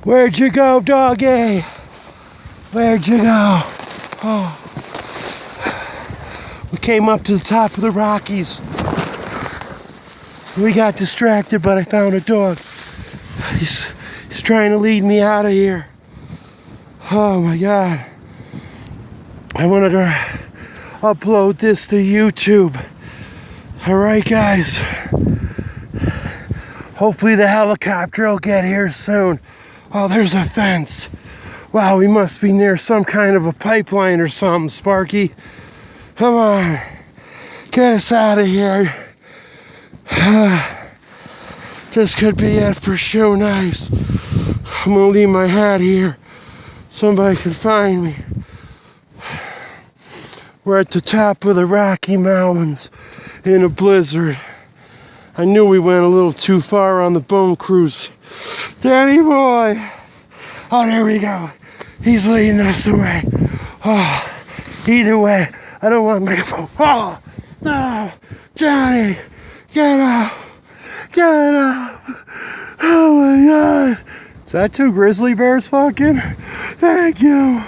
Where'd you go, doggy? Where'd you go? Oh. We came up to the top of the Rockies. We got distracted, but I found a dog. He's trying to lead me out of here. Oh my God. I wanted to upload this to YouTube. Alright guys. Hopefully the helicopter will get here soon. Oh, there's a fence. Wow, we must be near some kind of a pipeline or something, Sparky. Come on. Get us out of here. This could be it for Shoe Nice. I'm gonna leave my hat here. Somebody can find me. We're at the top of the Rocky Mountains in a blizzard. I knew we went a little too far on the Bone Cruise. Danny boy! Oh, there we go. He's leading us away. Oh, either way, I don't want to make a phone. Oh, no! Johnny! Get up! Get up! Oh my God! Is that two grizzly bears fucking? Thank you!